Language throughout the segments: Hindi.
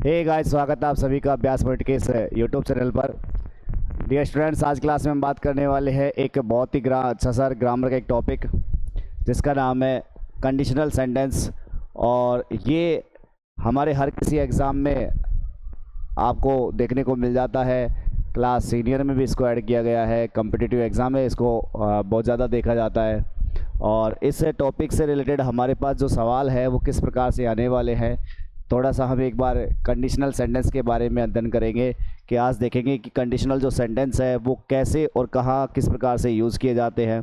हे गाइस, स्वागत है आप सभी का अभ्यास पॉइंट के इस यूट्यूब चैनल पर। डियर स्टूडेंट्स, आज क्लास में हम बात करने वाले हैं एक बहुत ही अच्छा सा ग्रामर का एक टॉपिक जिसका नाम है कंडीशनल सेंटेंस। और ये हमारे हर किसी एग्ज़ाम में आपको देखने को मिल जाता है। क्लास सीनियर में भी इसको ऐड किया गया है, कम्पिटिटिव एग्ज़ाम में इसको बहुत ज़्यादा देखा जाता है। और इस टॉपिक से रिलेटेड हमारे पास जो सवाल है वो किस प्रकार से आने वाले हैं, थोड़ा सा हम एक बार कंडीशनल सेंटेंस के बारे में अध्ययन करेंगे कि आज देखेंगे कि कंडीशनल जो सेंटेंस है वो कैसे और कहाँ किस प्रकार से यूज़ किए जाते हैं।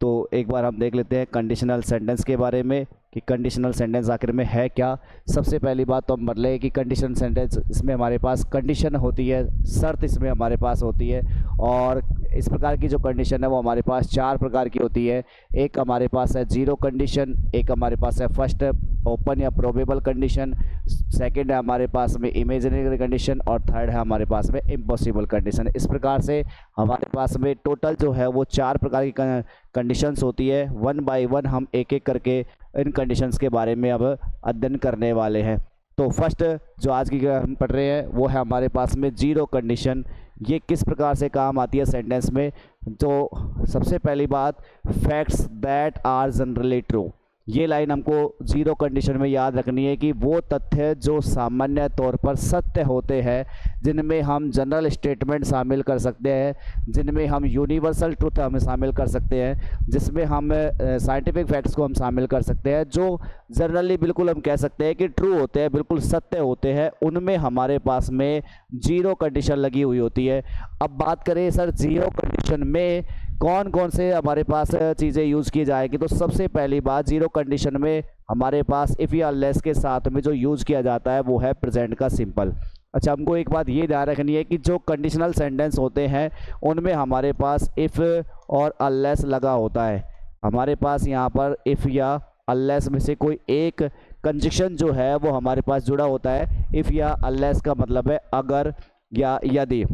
तो एक बार हम देख लेते हैं कंडीशनल सेंटेंस के बारे में कि कंडीशनल सेंटेंस आखिर में है क्या। सबसे पहली बात तो हम बदले कि कंडीशनल सेंटेंस, इसमें हमारे पास कंडीशन होती है, शर्त इसमें हमारे पास होती है। और इस प्रकार की जो कंडीशन है वो हमारे पास चार प्रकार की होती है। एक हमारे पास है जीरो कंडीशन, एक हमारे पास है फर्स्ट ओपन या प्रोबेबल कंडीशन, सेकंड है हमारे पास में इमेजिनरी कंडीशन, और थर्ड है हमारे पास में इम्पॉसिबल कंडीशन। इस प्रकार से हमारे पास में टोटल जो है वो चार प्रकार की कंडीशंस होती है। वन बाय वन हम एक एक करके इन कंडीशंस के बारे में अब अध्ययन करने वाले हैं। तो फर्स्ट जो आज की हम पढ़ रहे हैं वो है हमारे पास में जीरो कंडीशन। ये किस प्रकार से काम आती है सेंटेंस में। तो सबसे पहली बात, facts that are generally true. ये लाइन हमको जीरो कंडीशन में याद रखनी है कि वो तथ्य जो सामान्य तौर पर सत्य होते हैं, जिनमें हम जनरल स्टेटमेंट शामिल कर सकते हैं, जिनमें हम यूनिवर्सल ट्रुथ हम शामिल कर सकते हैं, जिसमें हम साइंटिफिक फैक्ट्स को हम शामिल कर सकते हैं, जो जनरली बिल्कुल हम कह सकते हैं कि ट्रू होते हैं, बिल्कुल सत्य होते हैं, उनमें हमारे पास में जीरो कंडीशन लगी हुई होती है। अब बात करें सर जीरो कंडीशन में कौन कौन से हमारे पास चीज़ें यूज़ की जाएगी। तो सबसे पहली बात, जीरो कंडीशन में हमारे पास इफ़ या लेस के साथ में जो यूज़ किया जाता है वो है प्रेजेंट का सिंपल। अच्छा, हमको एक बात ये ध्यान रखनी है कि जो कंडीशनल सेंटेंस होते हैं उनमें हमारे पास इफ़ और अनलेस लगा होता है। हमारे पास यहाँ पर इफ़ या अनलेस में से कोई एक कंजक्शन जो है वो हमारे पास जुड़ा होता है। इफ़ या अनलेस का मतलब है अगर या यदि।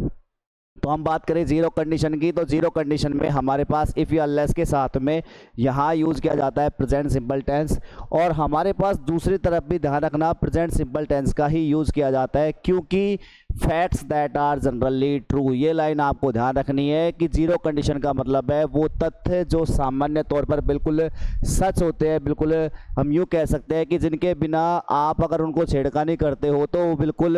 तो हम बात करें जीरो कंडीशन की, तो जीरो कंडीशन में हमारे पास इफ़ या अनलेस के साथ में यहाँ यूज़ किया जाता है प्रेजेंट सिंपल टेंस। और हमारे पास दूसरी तरफ भी ध्यान रखना, प्रेजेंट सिंपल टेंस का ही यूज़ किया जाता है, क्योंकि facts that are generally true. ये लाइन आपको ध्यान रखनी है कि जीरो कंडीशन का मतलब है वो तथ्य जो सामान्य तौर पर बिल्कुल सच होते हैं, बिल्कुल हम यूँ कह सकते हैं कि जिनके बिना आप अगर उनको छेड़खानी करते हो तो वो बिल्कुल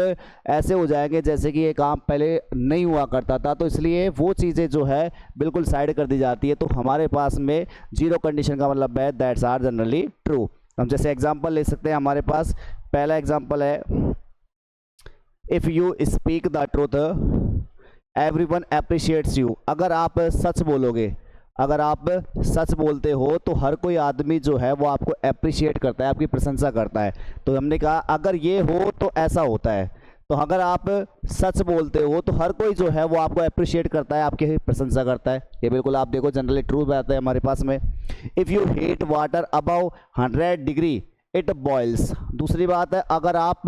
ऐसे हो जाएंगे जैसे कि ये काम पहले नहीं हुआ करता था। तो इसलिए वो चीज़ें जो है बिल्कुल साइड कर दी जाती है। तो हमारे पास में जीरो कंडीशन का मतलब है दैट्स आर जनरली ट्रू। हम जैसे एग्जांपल ले सकते हैं, हमारे पास पहला एग्जांपल है, if you speak the truth everyone appreciates you. अगर आप सच बोलोगे, अगर आप सच बोलते हो तो हर कोई आदमी जो है वो आपको अप्रिशिएट करता है, आपकी प्रशंसा करता है। तो हमने कहा अगर ये हो तो ऐसा होता है। तो अगर आप सच बोलते हो तो हर कोई जो है वो आपको अप्रिशिएट करता है, आपकी प्रशंसा करता है। ये बिल्कुल आप देखो जनरली ट्रू बात है हमारे पास में। If you heat water above 100 degree it boils. दूसरी बात है, अगर आप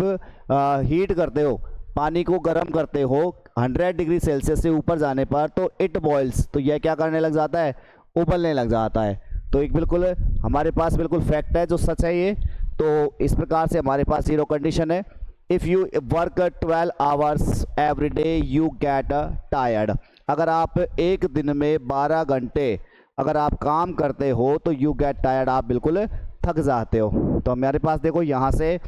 हीट करते हो, पानी को गर्म करते हो 100 डिग्री सेल्सियस से ऊपर जाने पर तो इट बॉइल्स, तो यह क्या करने लग जाता है, उबलने लग जाता है। तो एक बिल्कुल हमारे पास बिल्कुल फैक्ट है जो सच है ये। तो इस प्रकार से हमारे पास जीरो कंडीशन है। If you work 12 hours every day you get tired. अगर आप एक दिन में 12 घंटे अगर आप काम करते हो तो यू गेट टायर्ड, आप बिल्कुल थक जाते हो। तो हमारे पास देखो यहाँ से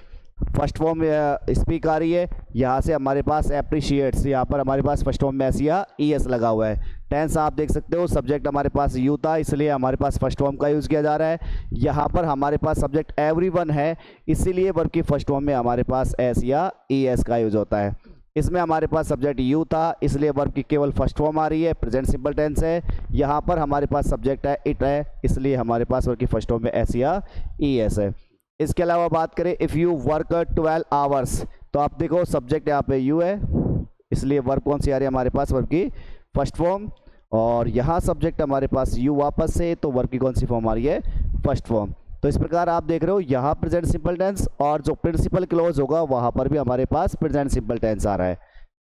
फर्स्ट फॉर्म स्पीक आ रही है, यहाँ से हमारे पास एप्रिशिएट्स, यहाँ पर हमारे पास फर्स्ट फॉर्म में एस या ई एस लगा हुआ है। टेंस आप देख सकते हो, सब्जेक्ट हमारे पास यू था इसलिए हमारे पास फर्स्ट फॉर्म का यूज़ किया जा रहा है। यहाँ पर हमारे पास सब्जेक्ट एवरीवन है इसीलिए वर्ब की फर्स्ट फॉर्म में हमारे पास एस या ई एस का यूज़ होता है। इसमें हमारे पास सब्जेक्ट यू था इसलिए वर्ब की केवल फर्स्ट फॉर्म आ रही है, प्रेजेंट सिंपल टेंस है। यहाँ पर हमारे पास सब्जेक्ट है इट है इसलिए हमारे पास वर्ब की फर्स्ट फॉर्म में एस या ई एस है। इसके अलावा बात करें इफ़ यू वर्क 12 आवर्स, तो आप देखो सब्जेक्ट यहाँ पे यू है इसलिए वर्ब कौन सी आ रही है हमारे पास, वर्ब की फर्स्ट फॉर्म। और यहाँ सब्जेक्ट हमारे पास यू वापस से, तो वर्ब की कौन सी फॉर्म आ रही है, फर्स्ट फॉर्म। तो इस प्रकार आप देख रहे हो यहाँ प्रेजेंट सिंपल टेंस और जो प्रिंसिपल क्लॉज होगा वहाँ पर भी हमारे पास प्रेजेंट सिंपल टेंस आ रहा है।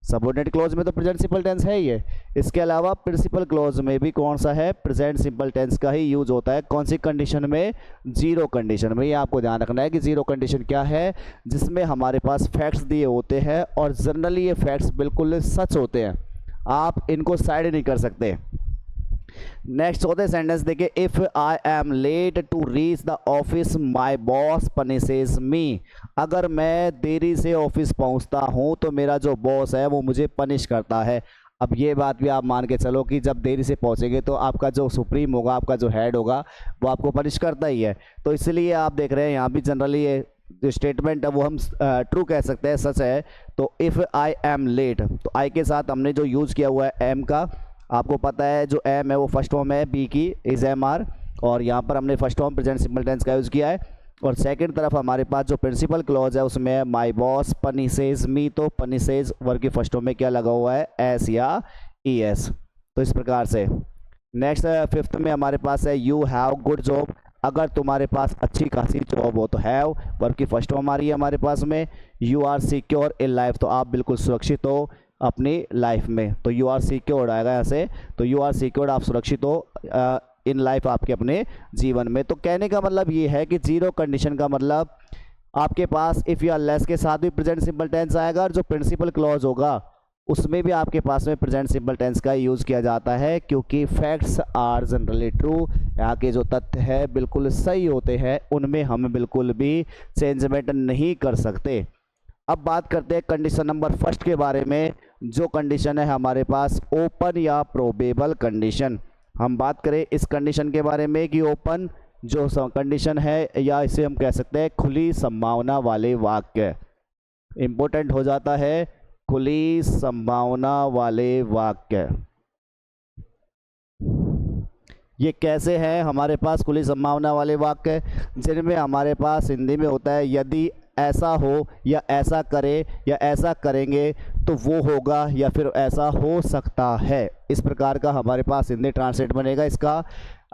सबऑर्डिनेट क्लॉज में तो प्रेजेंट सिंपल टेंस है ही है। इसके अलावा प्रिंसिपल क्लॉज में भी कौन सा है, प्रेजेंट सिंपल टेंस का ही यूज होता है। कौन सी कंडीशन में, जीरो कंडीशन में। ये आपको ध्यान रखना है कि जीरो कंडीशन क्या है, जिसमें हमारे पास फैक्ट्स दिए होते हैं और जनरली ये फैक्ट्स बिल्कुल सच होते हैं, आप इनको साइड नहीं कर सकते। नेक्स्ट होते सेंटेंस देखिए, if I am late to reach the office my boss punishes me. अगर मैं देरी से ऑफिस पहुंचता हूं तो मेरा जो बॉस है वो मुझे पनिश करता है। अब ये बात भी आप मान के चलो कि जब देरी से पहुंचेंगे तो आपका जो सुप्रीम होगा, आपका जो हेड होगा, वो आपको पनिश करता ही है। तो इसलिए आप देख रहे हैं यहाँ भी जनरली ये जो स्टेटमेंट है वो हम ट्रू कह सकते हैं, सच है। तो इफ़ आई एम लेट, तो आई के साथ हमने जो यूज़ किया हुआ है एम का, आपको पता है जो एम है वो फर्स्ट फॉर्म है बी की, इज एम आर, और यहाँ पर हमने first form present simple tense का यूज़ किया है। और सेकंड तरफ हमारे पास जो प्रिंसिपल क्लॉज है उसमें माई बॉस पनिशेज मी, तो पनिशेज वर्ग की फर्स्ट फॉर्म में क्या लगा हुआ है, एस या ई एस। तो इस प्रकार से नेक्स्ट फिफ्थ में हमारे पास है यू हैव गुड जॉब। अगर तुम्हारे पास अच्छी खासी जॉब हो तो हैव वर्ग की फर्स्ट फॉर्म आ रही है हमारे पास में। You are secure in life, तो आप बिल्कुल सुरक्षित हो अपनी लाइफ में, तो यू आर सिक्योर्ड आएगा यहाँ से। तो यू आर सिक्योर्ड, आप सुरक्षित हो इन लाइफ, आपके अपने जीवन में। तो कहने का मतलब ये है कि जीरो कंडीशन का मतलब आपके पास इफ़ या लेस के साथ भी प्रेजेंट सिंपल टेंस आएगा, और जो प्रिंसिपल क्लॉज होगा उसमें भी आपके पास में प्रेजेंट सिंपल टेंस का यूज़ किया जाता है, क्योंकि फैक्ट्स आर जनरली ट्रू। यहाँ के जो तथ्य है बिल्कुल सही होते हैं, उनमें हम बिल्कुल भी चेंजमेंट नहीं कर सकते। अब बात करते हैं कंडीशन नंबर फर्स्ट के बारे में, जो कंडीशन है हमारे पास ओपन या प्रोबेबल कंडीशन। हम बात करें इस कंडीशन के बारे में कि ओपन जो कंडीशन है, या इसे हम कह सकते हैं खुली संभावना वाले वाक्य, इंपॉर्टेंट हो जाता है खुली संभावना वाले वाक्य। ये कैसे हैं हमारे पास खुली संभावना वाले वाक्य, जिनमें हमारे पास हिंदी में होता है यदि ऐसा हो, या ऐसा करे, या ऐसा करेंगे तो वो होगा, या फिर ऐसा हो सकता है। इस प्रकार का हमारे पास हिंदी ट्रांसलेट बनेगा इसका।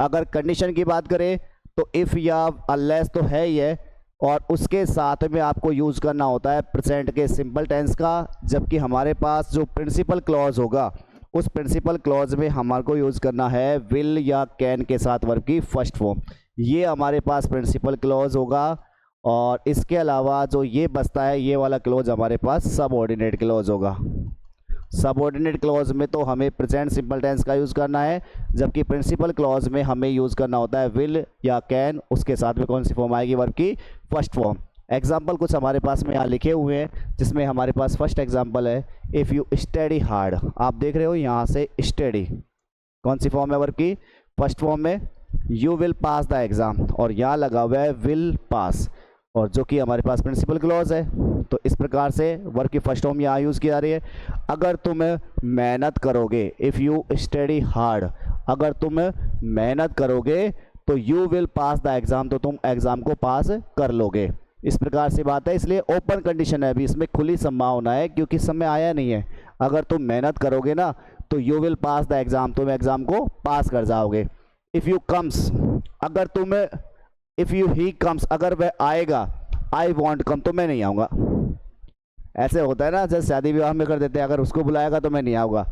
अगर कंडीशन की बात करें तो इफ़ या अनलेस तो है ही है, और उसके साथ में आपको यूज़ करना होता है प्रेजेंट के सिंपल टेंस का। जबकि हमारे पास जो प्रिंसिपल क्लॉज होगा उस प्रिंसिपल क्लॉज में हमारे को यूज़ करना है विल या कैन के साथ वर्ब की फर्स्ट फॉर्म। ये हमारे पास प्रिंसिपल क्लॉज होगा। और इसके अलावा जो ये बचता है ये वाला क्लॉज हमारे पास सबऑर्डिनेट क्लॉज होगा। सबऑर्डिनेट क्लॉज में तो हमें प्रेजेंट सिंपल टेंस का यूज़ करना है, जबकि प्रिंसिपल क्लॉज में हमें यूज़ करना होता है विल या कैन, उसके साथ में कौन सी फॉर्म आएगी, वर्ब की फर्स्ट फॉर्म। एग्जाम्पल कुछ हमारे पास में यहाँ लिखे हुए हैं, जिसमें हमारे पास फर्स्ट एग्जाम्पल है इफ़ यू स्टडी हार्ड। आप देख रहे हो यहाँ से स्टडी कौन सी फॉर्म है, वर्ब की फर्स्ट फॉर्म में। You will pass the exam, और यहाँ लगा हुआ है विल पास, और जो कि हमारे पास प्रिंसिपल क्लॉज है। तो इस प्रकार से वर्ब की फर्स्ट फॉर्म यहाँ यूज़ की जा रही है। अगर तुम मेहनत करोगे, इफ़ यू स्टडी हार्ड, अगर तुम मेहनत करोगे तो you will pass the exam, तो तुम एग्ज़ाम को पास कर लोगे। इस प्रकार से बात है, इसलिए ओपन कंडीशन है, अभी इसमें खुली संभावना है क्योंकि समय आया नहीं है। अगर तुम मेहनत करोगे ना तो you will pass the exam, तुम एग्ज़ाम को पास कर जाओगे। इफ़ यू कम्स, अगर तुम इफ़ यू ही कम्स, अगर वह आएगा, आई वॉन्ट कम, तो मैं नहीं आऊँगा। ऐसे होता है ना, जैसे शादी विवाह में कर देते हैं, अगर उसको बुलाएगा तो मैं नहीं आऊँगा।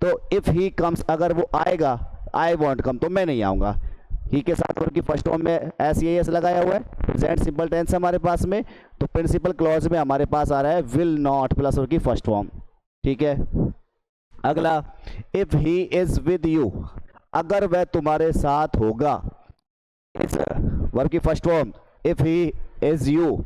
तो इफ़ ही कम्स, अगर वो आएगा, आई वॉन्ट कम, तो मैं नहीं आऊँगा। ही के साथ वर्ब की फर्स्ट फॉर्म में एस या एस लगाया हुआ है, प्रेजेंट सिंपल टेंस हमारे पास में। तो प्रिंसिपल क्लॉज में हमारे पास आ रहा है विल नॉट प्लस वर्ब की फर्स्ट फॉर्म। ठीक है, अगला if he is with you, अगर वह तुम्हारे साथ होगा, इस वर्ब की first form if he is you,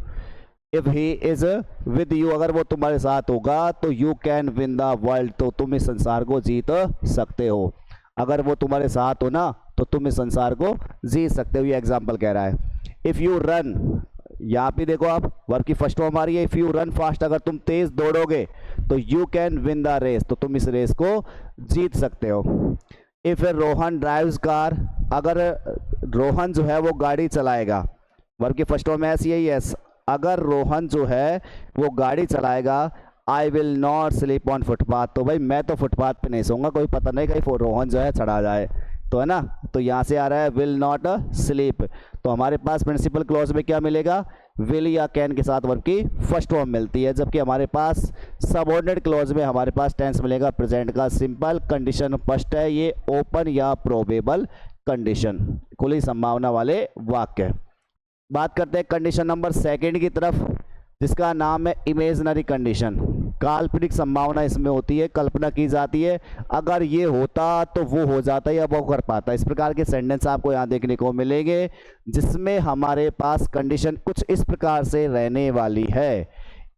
if he is with you, अगर वो तुम्हारे साथ होगा तो you can win the world, तो तुम इस संसार को जीत सकते हो। अगर वो तुम्हारे साथ हो ना तो तुम इस संसार को जीत सकते हो, ये एग्जाम्पल कह रहा है। इफ़ यू रन, यहाँ पे देखो आप वर्ब की फर्स्ट फॉर्म आ रही है इफ़ यू रन फास्ट, अगर तुम तेज दौड़ोगे तो you can win the race, तो तुम इस रेस को जीत सकते हो। इफ़ रोहन ड्राइव्स कार, अगर रोहन जो है वो गाड़ी चलाएगा, वर्ब की फर्स्ट फॉर्म ऐसी है यस, अगर रोहन जो है वो गाड़ी चलाएगा, I will not sleep on footpath, तो भाई मैं तो फुटपाथ पे नहीं सोऊंगा, कोई पता नहीं कहीं रोहन जो है चढ़ा जाए, तो है ना। तो यहाँ से आ रहा है विल नॉट स्लीप, तो हमारे पास प्रिंसिपल क्लॉज में क्या मिलेगा, विल या कैन के साथ वर्ब की फर्स्ट फॉर्म मिलती है। जबकि हमारे पास सबऑर्डिनेट क्लॉज में हमारे पास टेंस मिलेगा प्रेजेंट का सिंपल। कंडीशन फर्स्ट है ये ओपन या प्रोबेबल कंडीशन, खुली संभावना वाले वाक्य। बात करते हैं कंडीशन नंबर सेकंड की तरफ, जिसका नाम है इमेजिनरी कंडीशन। काल्पनिक संभावना इसमें होती है, कल्पना की जाती है, अगर ये होता तो वो हो जाता या वो कर पाता। इस प्रकार के सेंटेंस आपको यहाँ देखने को मिलेंगे, जिसमें हमारे पास कंडीशन कुछ इस प्रकार से रहने वाली है,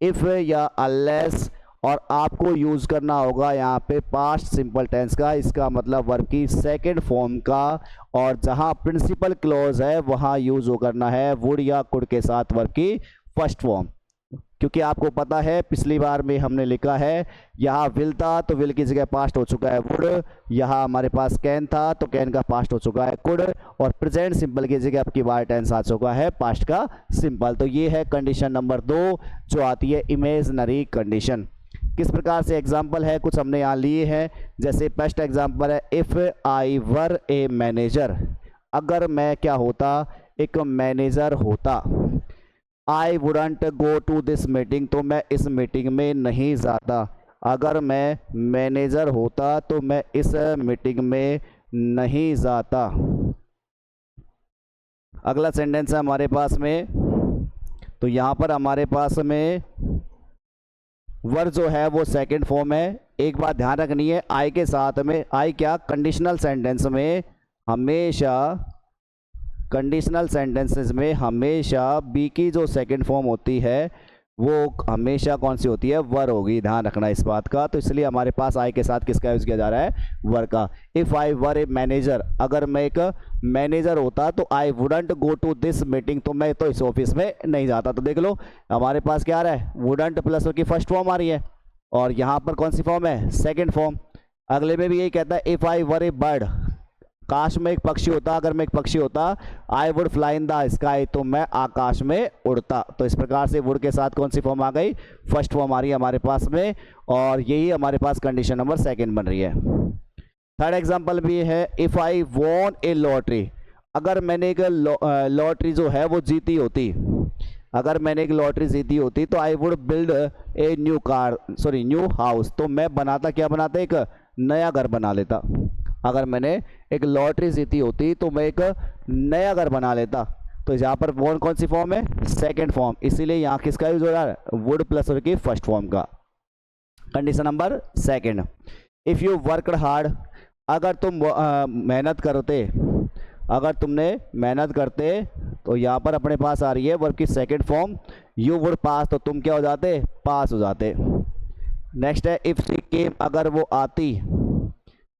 इफ़ या अनलेस, और आपको यूज़ करना होगा यहाँ पे पास्ट सिंपल टेंस का, इसका मतलब वर्ब की सेकंड फॉर्म का। और जहाँ प्रिंसिपल क्लॉज है वहाँ यूज़ हो करना है वुड या कुड के साथ वर्ब की फर्स्ट फॉर्म। क्योंकि आपको पता है पिछली बार में हमने लिखा है यहाँ विल था तो विल की जगह पास्ट हो चुका है वुड, यहाँ हमारे पास कैन था तो कैन का पास्ट हो चुका है कुड, और प्रेजेंट सिंपल की जगह आपकी बार टेंस आ चुका है पास्ट का सिंपल। तो ये है कंडीशन नंबर 2 जो आती है इमेजिनरी कंडीशन। किस प्रकार से एग्जाम्पल है कुछ हमने यहाँ लिए हैं, जैसे फर्स्ट एग्जाम्पल है if I were a manager, अगर मैं क्या होता, एक मैनेजर होता। I wouldn't go to this meeting, तो मैं इस मीटिंग में नहीं जाता। अगर मैं मैनेजर होता तो मैं इस मीटिंग में नहीं जाता। अगला सेंटेंस है हमारे पास में, तो यहाँ पर हमारे पास में वर्ब जो है वो सेकंड फॉर्म है। एक बात ध्यान रखनी है, आई के साथ में, आई क्या कंडीशनल सेंटेंस में हमेशा, कंडीशनल सेंटेंसेस में हमेशा बी की जो सेकंड फॉर्म होती है वो हमेशा कौन सी होती है, वर होगी। ध्यान रखना इस बात का। तो इसलिए हमारे पास आई के साथ किसका यूज़ किया जा रहा है, वर का। If I were a manager, अगर मैं एक मैनेजर होता तो I wouldn't go to this meeting, तो मैं तो इस ऑफिस में नहीं जाता। तो देख लो हमारे पास क्या आ रहा है, वुडंट प्लस की फर्स्ट फॉर्म आ रही है, और यहाँ पर कौन सी फॉर्म है, सेकेंड फॉर्म। अगले में भी यही कहता है if I were A bird, काश में एक पक्षी होता, अगर मैं एक पक्षी होता, I would fly in the sky, तो मैं आकाश में उड़ता। तो इस प्रकार से वुड के साथ कौन सी फॉर्म आ गई, फर्स्ट फॉर्म आ रही है हमारे पास में, और यही हमारे पास कंडीशन नंबर सेकंड बन रही है। थर्ड एग्जांपल भी है if I won a lottery, अगर मैंने एक लॉटरी जो है वो जीती होती, अगर मैंने एक लॉटरी जीती होती तो I would build a new house, तो मैं बनाता, क्या बनाता, एक नया घर बना लेता। अगर मैंने एक लॉटरी जीती होती तो मैं एक नया घर बना लेता। तो यहाँ पर वॉन कौन सी फॉर्म है, सेकंड फॉर्म, इसीलिए यहाँ किसका यूज हो रहा है, वुड प्लस की फर्स्ट फॉर्म का। Condition number second, if you worked hard, अगर तुम मेहनत करते, अगर तुमने मेहनत करते, तो यहाँ पर अपने पास आ रही है वर्ब की सेकंड फॉर्म, यू वुड पास, तो तुम क्या हो जाते, पास हो जाते। नेक्स्ट है इफ़ शी केम, अगर वो आती,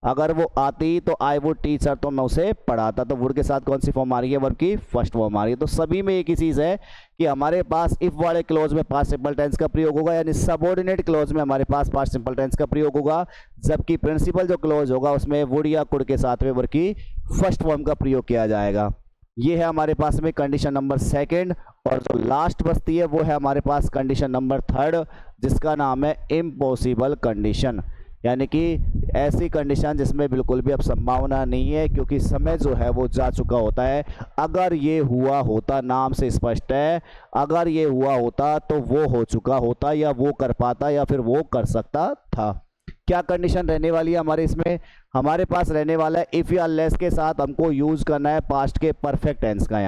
अगर वो आती तो आई वुड टीच हर, तो मैं उसे पढ़ाता। तो वुड के साथ कौन सी फॉर्म आ रही है, वर्ब की फर्स्ट फॉर्म आ रही है। तो सभी में एक ही चीज़ है कि हमारे पास इफ़ वाले क्लोज में पास्ट सिंपल टेंस का प्रयोग होगा, यानी सबऑर्डिनेट क्लोज में हमारे पास पास्ट सिंपल टेंस का प्रयोग होगा, जबकि प्रिंसिपल जो क्लोज होगा उसमें वुड या कुड के साथ में वर्ब की फर्स्ट फॉर्म का प्रयोग किया जाएगा। ये है हमारे पास में कंडीशन नंबर सेकंड, और जो लास्ट बचती है वो है हमारे पास कंडीशन नंबर थर्ड, जिसका नाम है इम्पॉसिबल कंडीशन, यानी कि ऐसी कंडीशन जिसमें बिल्कुल भी अब संभावना नहीं है, क्योंकि समय जो है वो जा चुका होता है। अगर ये हुआ होता, नाम से स्पष्ट है, अगर ये हुआ होता तो वो हो चुका होता, या वो कर पाता, या फिर वो कर सकता था। क्या कंडीशन रहने वाली है हमारे इसमें, हमारे पास रहने वाला है इफ़ या लेस के साथ हमको यूज़ करना है पास्ट के परफेक्ट टेंस का।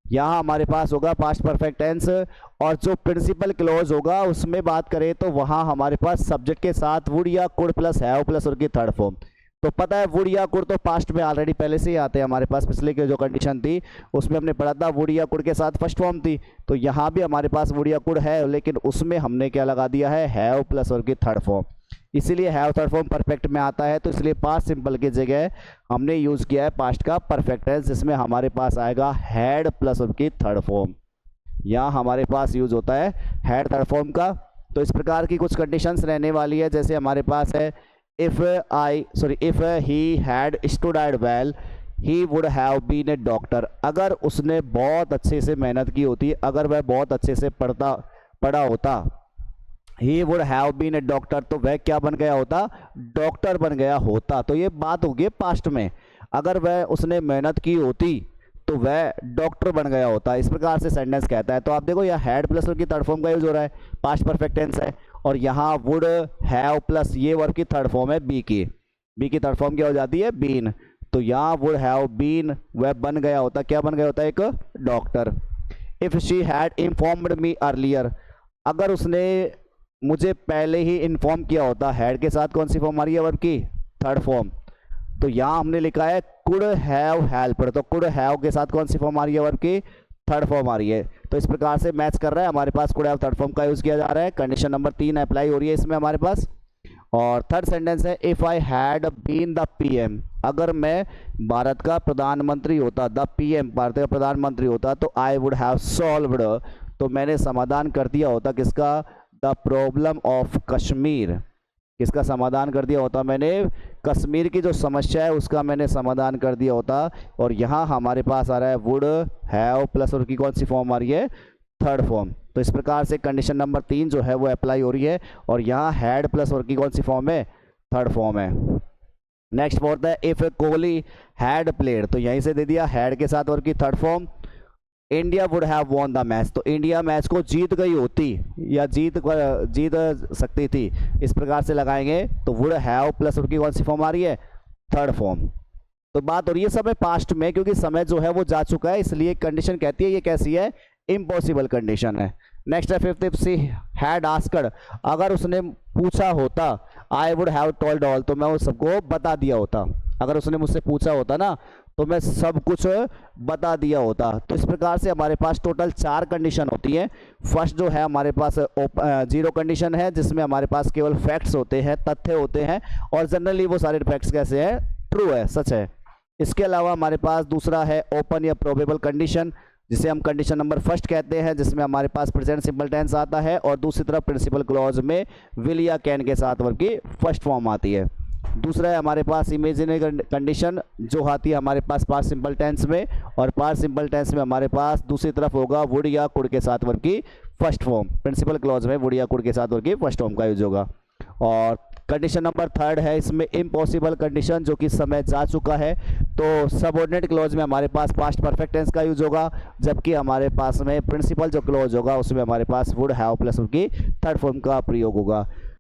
यहाँ हमारे पास होगा पास्ट परफेक्ट टेंस, और जो प्रिंसिपल क्लोज होगा उसमें बात करें तो वहाँ हमारे पास सब्जेक्ट के साथ वुड या कुड प्लस हैव प्लस उनकी थर्ड फॉर्म। तो पता है वुड या कुड तो पास्ट में ऑलरेडी पहले से ही आते हैं हमारे पास, पिछले की जो कंडीशन थी उसमें हमने पढ़ा था वुड या कुड के साथ फर्स्ट फॉर्म थी। तो यहाँ भी हमारे पास वुड या कुड है, लेकिन उसमें हमने क्या लगा दिया है, हैव प्लस उनकी थर्ड फॉर्म, इसीलिए हैव थर्ड फॉर्म परफेक्ट में आता है। तो इसलिए पास्ट सिंपल की जगह हमने यूज़ किया है पास्ट का परफेक्ट टेंस, जिसमें हमारे पास आएगा हैड प्लस उनकी थर्ड फॉर्म। यहाँ हमारे पास यूज़ होता है हैड थर्ड फॉर्म का। तो इस प्रकार की कुछ कंडीशंस रहने वाली है, जैसे हमारे पास है if he had studied well he would have been a doctor, अगर उसने बहुत अच्छे से मेहनत की होती, अगर वह बहुत अच्छे से पढ़ा होता, he would have been a doctor, तो वह क्या बन गया होता, डॉक्टर बन गया होता। तो ये बात होगी पास्ट में, अगर वह उसने मेहनत की होती तो वह डॉक्टर बन गया होता। इस प्रकार से सेंटेंस कहता है। तो आप देखो यहाँ हैड प्लस वर्ब की थर्ड फॉर्म का यूज हो रहा है, पास्ट परफेक्ट टेंस है, और यहाँ वुड हैव प्लस ये वर्ब की थर्ड फॉर्म है बी की थर्ड फॉर्म क्या हो जाती है, बीन। तो यहाँ वुड हैव बीन, वह बन गया होता, क्या बन गया होता है, एक doctor. If she had informed me earlier, अगर उसने मुझे पहले ही इन्फॉर्म किया होता, हैड के साथ कौन सी फॉर्म आ रही है वर्ब की, थर्ड फॉर्म। तो यहाँ हमने लिखा है कुड हैव हेल्प्ड, तो कुड हैव के साथ कौन सी फॉर्म आ रही है वर्ब की, थर्ड फॉर्म आ रही है। तो इस प्रकार से मैच कर रहा है, हमारे पास कुड हैव थर्ड फॉर्म का यूज किया जा रहा है। कंडीशन नंबर 3 अप्लाई हो रही है इसमें हमारे पास। और थर्ड सेंटेंस है if I had been the PM, अगर मैं भारत का प्रधानमंत्री होता, द पीएम भारत का प्रधानमंत्री होता, तो आई वुड हैव सॉल्व्ड, तो मैंने समाधान कर दिया होता किसका, द प्रॉब्लम ऑफ कश्मीर, किसका समाधान कर दिया होता मैंने, कश्मीर की जो समस्या है उसका मैंने समाधान कर दिया होता। और यहाँ हमारे पास आ रहा है वुड हैव प्लस और की कौन सी फॉर्म आ रही है, थर्ड फॉर्म। तो इस प्रकार से कंडीशन नंबर 3 जो है वो अप्लाई हो रही है। और यहाँ हैड प्लस और की कौन सी फॉर्म है, थर्ड फॉर्म है। नेक्स्ट बोलता है इफ कोहली हैड प्लेड, तो यहीं से दे दिया हैड के साथ और की third form. India would have won the match, तो इंडिया मैच को जीत गई होती या जीत सकती थी, इस प्रकार से लगाएंगे। तो वुड हैव प्लस उसकी कौन सी फॉर्म आ रही है, थर्ड फॉर्म। तो बात हो रही है समय पास्ट में, क्योंकि समय जो है वो जा चुका है, इसलिए कंडीशन कहती है ये कैसी है, इम्पॉसिबल कंडीशन है। नेक्स्ट है fifth, if she had asked, अगर उसने पूछा होता, I would have told all, तो मैं उस सबको बता दिया होता। अगर उसने मुझसे पूछा होता ना तो मैं सब कुछ बता दिया होता। तो इस प्रकार से हमारे पास टोटल 4 कंडीशन होती है। फर्स्ट जो है हमारे पास जीरो कंडीशन है, जिसमें हमारे पास केवल फैक्ट्स होते हैं, तथ्य होते हैं, और जनरली वो सारे फैक्ट्स कैसे हैं, ट्रू है, सच है। इसके अलावा हमारे पास दूसरा है ओपन या प्रोबेबल कंडीशन, जिसे हम कंडीशन नंबर फर्स्ट कहते हैं, जिसमें हमारे पास प्रेजेंट सिंपल टेंस आता है, और दूसरी तरफ प्रिंसिपल क्लॉज में विल या कैन के साथ वर्ब की फर्स्ट फॉर्म आती है। दूसरा है हमारे पास इमेजिनरी कंडीशन, जो आती है हमारे पास पास्ट सिंपल टेंस में, और पास्ट सिंपल टेंस में हमारे पास दूसरी तरफ होगा वुड या कुड के साथ वर्ब की फर्स्ट फॉर्म। प्रिंसिपल क्लॉज में वुड या कुड के साथ वर्ब की फर्स्ट फॉर्म का यूज होगा। और कंडीशन नंबर थर्ड है इसमें इम्पॉसिबल कंडीशन, जो कि समय जा चुका है, तो सबऑर्डिनेट क्लॉज में हमारे पास पास्ट परफेक्ट टेंस का यूज होगा, जबकि हमारे पास में प्रिंसिपल जो क्लॉज होगा उसमें हमारे पास वुड हैव प्लस की थर्ड फॉर्म का प्रयोग होगा।